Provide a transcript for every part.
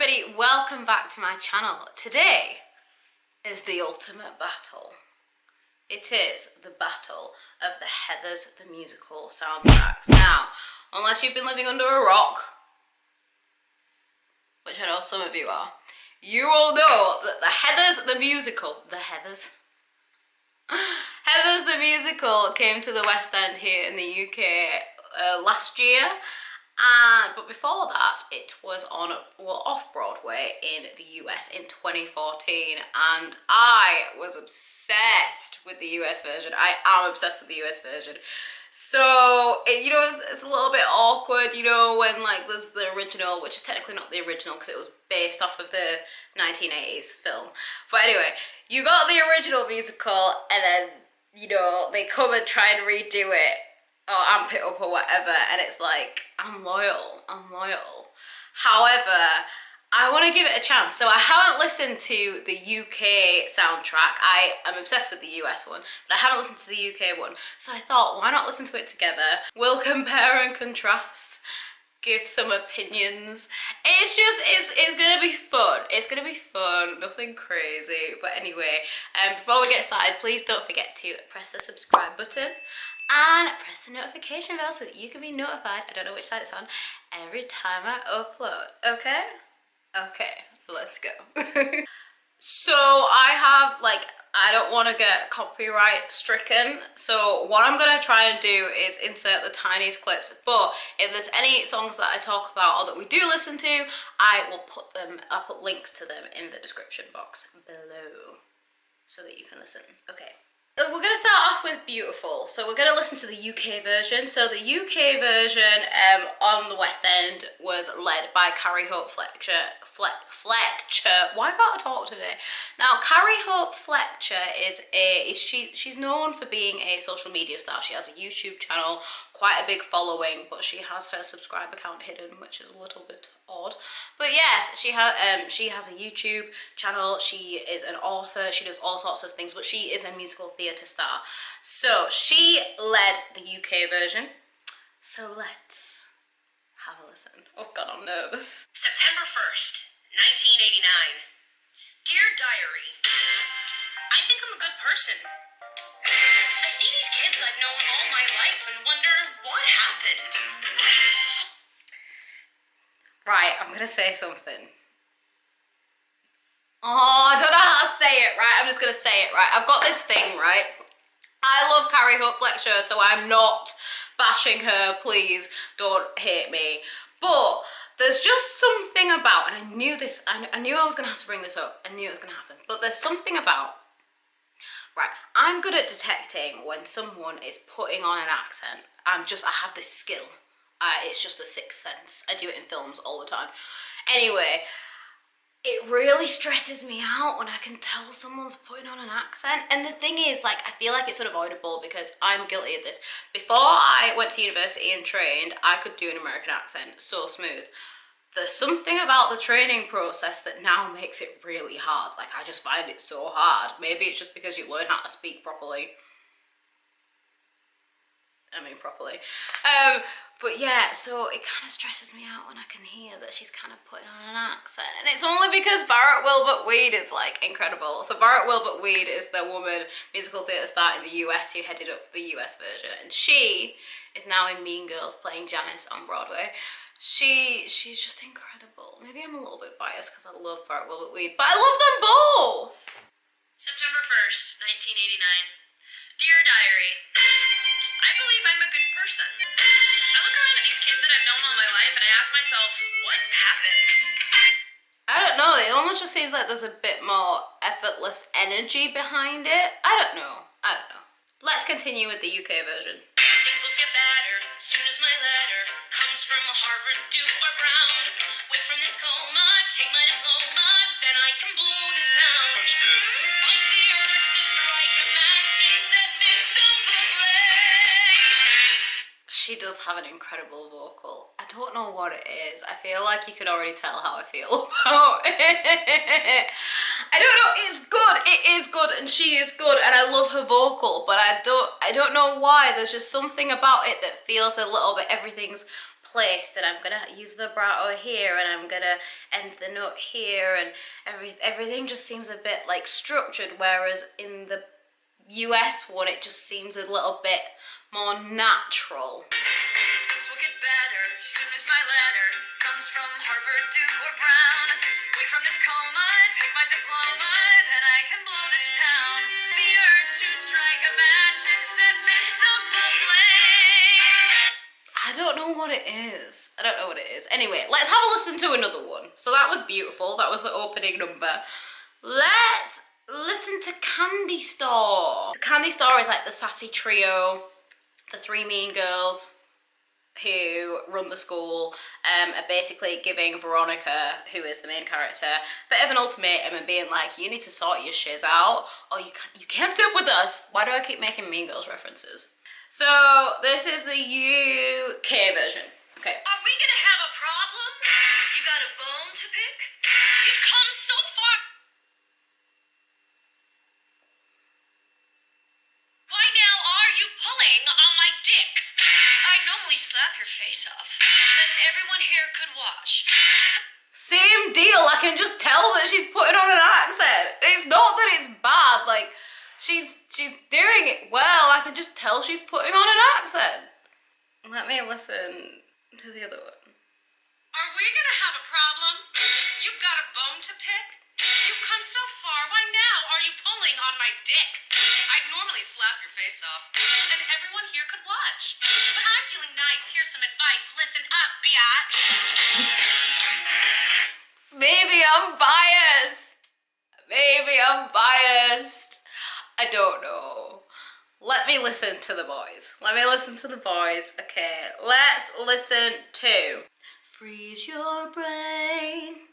everybody, welcome back to my channel. Today is the ultimate battle. It is the battle of the Heathers the Musical soundtracks. Now, unless you've been living under a rock, which I know some of you are, you will know that the Heathers the Musical, Heathers the Musical came to the West End here in the UK last year. But before that, it was on, well, off-Broadway in the US in 2014, and I was obsessed with the US version. I am obsessed with the US version. So, you know, it's a little bit awkward, you know, when, like, there's the original, which is technically not the original because it was based off of the 1980s film. But anyway, you got the original musical, and then, you know, they come and try and redo it, or amp it up or whatever, and it's like, I'm loyal. However, I want to give it a chance. So I haven't listened to the UK soundtrack. I am obsessed with the US one, but I haven't listened to the UK one. So I thought, why not listen to it together? We'll compare and contrast, give some opinions. It's gonna be fun. It's gonna be fun, nothing crazy. But anyway, before we get started, please don't forget to press the subscribe button and press the notification bell so that you can be notified, I don't know which side it's on, every time I upload, okay? Okay, let's go. So I have, like, I don't want to get copyright stricken, so what I'm going to try and do is insert the tiniest clips, but if there's any songs that I talk about or that we do listen to, I'll put links to them in the description box below so that you can listen, okay? We're going to start off with Beautiful. So we're going to listen to the UK version. So the UK version on the West End was led by Carrie Hope Fletcher. Why can't I talk today? Now, Carrie Hope Fletcher she's known for being a social media star. She has a YouTube channel, quite a big following, but she has her subscriber count hidden, which is a little bit odd. But yes, she has a YouTube channel. She is an author. She does all sorts of things, but she is a musical theatre star. So she led the UK version. So let's have a listen. Oh God, I'm nervous. September 1st, 1989. Dear Diary, I think I'm a good person. I see these kids I've known all my life and wonder what happened. Right, I'm gonna say something. Oh, I don't know how to say it, right? I'm just gonna say it, right? I've got this thing, right? I love Carrie Hope Fletcher, so I'm not bashing her, please don't hate me. But there's just something about, and I knew this, I knew I was gonna have to bring this up, I knew it was gonna happen, but there's something about, right, I'm good at detecting when someone is putting on an accent. I have this skill. It's just a sixth sense. I do it in films all the time. Anyway, it really stresses me out when I can tell someone's putting on an accent. And the thing is, like, I feel like it's unavoidable because I'm guilty of this. Before I went to university and trained, I could do an American accent so smooth. There's something about the training process that now makes it really hard. Like, I just find it so hard. Maybe it's just because you learn how to speak properly. But yeah, so it kind of stresses me out when I can hear that she's kind of putting on an accent. And it's only because Barrett Wilbert-Weed is, like, incredible. So Barrett Wilbert-Weed is the woman musical theatre star in the US who headed up the US version. And she is now in Mean Girls playing Janice on Broadway. She's just incredible. Maybe I'm a little bit biased because I love Barrett Wilbert-Weed, but I love them both! September 1st, 1989. Dear Diary, I believe I'm a good person. I look around at these kids that I've known all my life and I ask myself, what happened? I don't know, it almost just seems like there's a bit more effortless energy behind it. I don't know. Let's continue with the UK version. Things will get better soon as my letter comes from Harvard, Duke, or Brown. Wake from this coma, take my diploma, then I can blow this town. Watch this. Find the urge to strike a match and set this dump ablaze. She does have an incredible vocal. I don't know what it is. I feel like you could already tell how I feel about it. I don't know, it's good, it is good, and she is good, and I love her vocal, but I don't know why. There's just something about it that feels a little bit, everything's placed, and I'm gonna use vibrato here, and I'm gonna end the note here, and everything just seems a bit like structured, whereas in the US one it just seems a little bit more natural. Things will get better soon as my letter comes from Harvard, Duke, or Brown. Wake from this coma, take my diploma, then I can blow this town. The urge to strike a match and set this dump ablaze. I don't know what it is. I don't know what it is. Anyway, let's have a listen to another one. So that was beautiful. That was the opening number. Let's listen to Candy Store. Candy Store is like the sassy trio, the three mean girls who run the school, are basically giving Veronica, who is the main character, a bit of an ultimatum and being like, you need to sort your shiz out or you can't sit with us. Why do I keep making Mean Girls references? So this is the UK version. Okay. Are we gonna have a problem? You got a bone to pick? You've come so far. Why now are you pulling on my dick? I'd normally slap your face off, and everyone here could watch. Same deal. I can just tell that she's putting on an accent. It's not that it's bad. Like, she's doing it well. I can just tell she's putting on an accent. Let me listen to the other one. Are we gonna have a problem? You got a bone to pick? You've come so far. Why now are you pulling on my dick? I'd normally slap your face off, and everyone here could watch. But I'm feeling nice. Here's some advice. Listen up, biatch. Maybe I'm biased. Maybe I'm biased. I don't know. Let me listen to the boys. Let me listen to the boys. Okay, let's listen to Freeze Your Brain.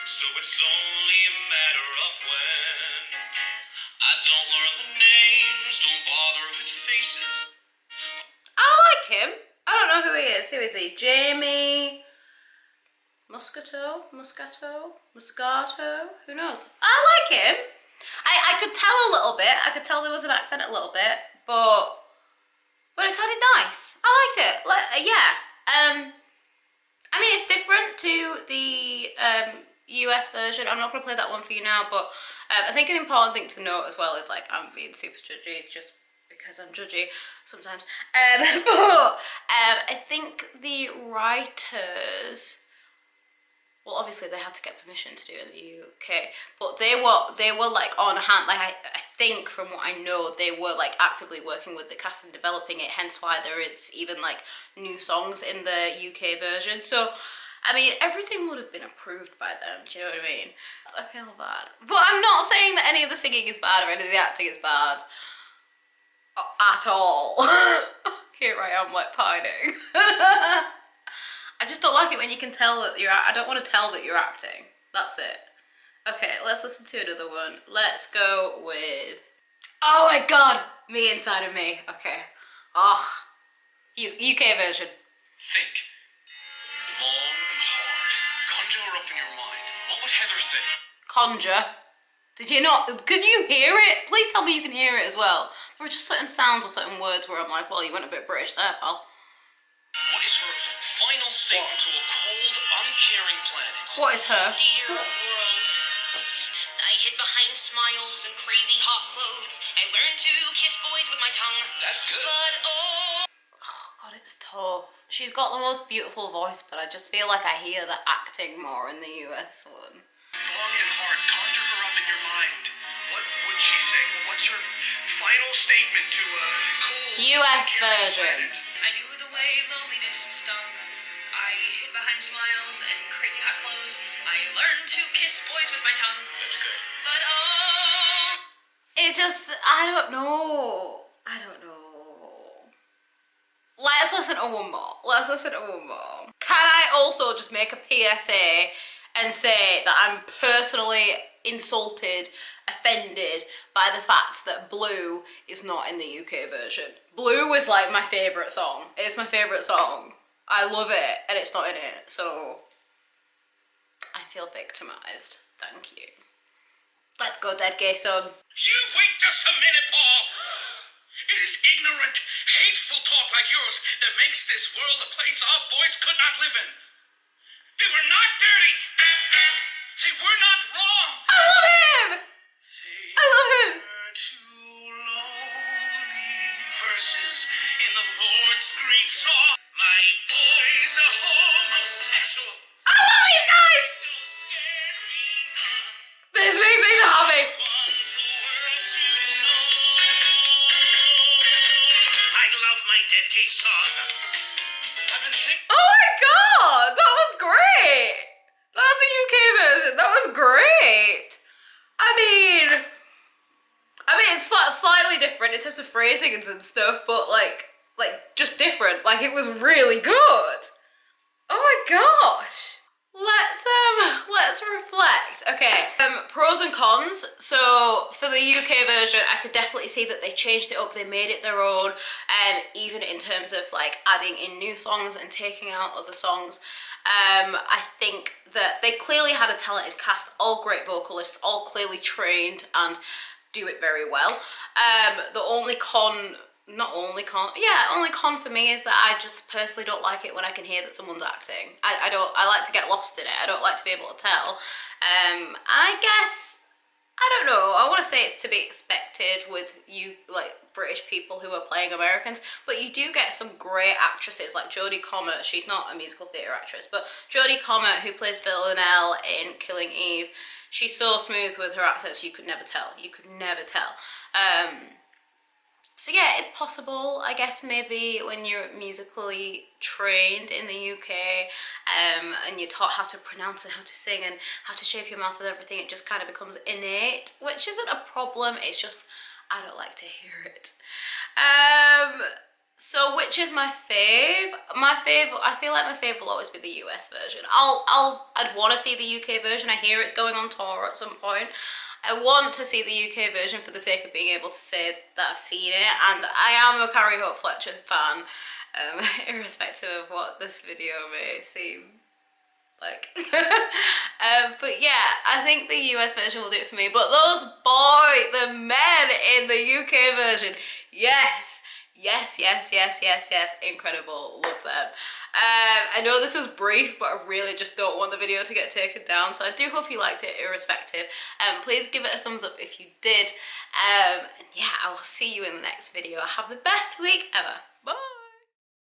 So it's only a matter of when. I don't learn the names, don't bother with faces. I like him. I don't know who he is. Who is he? Jamie Moscato? Who knows? I like him. I could tell a little bit. I could tell there was an accent a little bit, but it sounded nice. I liked it. Yeah. I mean, it's different to the US version. I'm not going to play that one for you now, but I think an important thing to note as well is, like, I'm being super judgy just because I'm judgy sometimes. But I think the writers, well, obviously they had to get permission to do it in the UK, but they were like on hand. Like, I think from what I know, they were like actively working with the cast and developing it, hence why there is even like new songs in the UK version. So I mean, everything would have been approved by them, do you know what I mean? I feel bad. But I'm not saying that any of the singing is bad or any of the acting is bad at all. Here I am, like, pining. I just don't like it when you can tell that I don't want to tell that you're acting. That's it. Okay, let's listen to another one. Let's go with... Oh my god! Me Inside of Me. Okay. Oh. UK version. Think. Long and hard. Conjure up in your mind. What would Heather say? Conjure. Did you not? Can you hear it? Please tell me you can hear it as well. There are just certain sounds or certain words where I'm like, well, you went a bit British there, pal. What is her final statement to a cold, uncaring planet? What is her? Dear world, I hid behind smiles and crazy hot clothes. I learned to kiss boys with my tongue. That's good. But oh, God, it's tough. She's got the most beautiful voice, but I just feel like I hear the acting more in the US one. Long and hard. Conjure her up in your mind. What would she say? What's her final statement to a cold, US uncaring version. planet? I knew the way loneliness stung. I hid behind smiles and crazy hot clothes. I learned to kiss boys with my tongue. That's good. But oh, It's just, I don't know. Let's listen to one more. Can I also just make a PSA and say that I'm personally insulted, offended by the fact that Blue is not in the UK version. Blue is like my favourite song. It's my favourite song. I love it, and it's not in it, so I feel victimised. Thank you. Let's go, dead gay son. You wait just a minute, Paul. It is ignorant, hateful talk like yours that makes this world a place our boys could not live in. They were not dirty. They were not wrong. I love him! I love him! Two lonely verses in the Lord's great song. My boy's a homosexual. I love these guys! Don't scare me none. This makes me so happy. Want the world to know. I love my dead case song. I've been sick. Oh my god! That was great! That was the UK version. That was great! I mean it's slightly different in terms of phrasing and stuff, but like just different. Like, it was really good. Oh my gosh. Let's reflect. Okay, pros and cons. So for the UK version, I could definitely see that they changed it up, they made it their own, even in terms of like adding in new songs and taking out other songs. I think that they clearly had a talented cast, all great vocalists, all clearly trained and do it very well. The only con for me is that I just personally don't like it when I can hear that someone's acting. I like to get lost in it. I don't like to be able to tell. I guess, I don't know, I want to say it's to be expected with you, like, British people who are playing Americans, but you do get some great actresses like Jodie Comer. She's not a musical theatre actress, but Jodie Comer, who plays Villanelle in Killing Eve, she's so smooth with her accents, you could never tell. You could never tell. So yeah, it's possible, I guess, maybe when you're musically trained in the UK, and you're taught how to pronounce and how to sing and how to shape your mouth and everything, it just kind of becomes innate, which isn't a problem, it's just I don't like to hear it. So which is my fave? I feel like my fave will always be the US version. I'd want to see the UK version. I hear it's going on tour at some point. I want to see the UK version for the sake of being able to say that I've seen it, and I am a Carrie Hope Fletcher fan, irrespective of what this video may seem like. But yeah, I think the US version will do it for me, but the men in the UK version, yes, incredible, love them. I know this was brief, but I really just don't want the video to get taken down, so I do hope you liked it irrespective. Please give it a thumbs up if you did, and yeah, I will see you in the next video. Have the best week ever. Bye.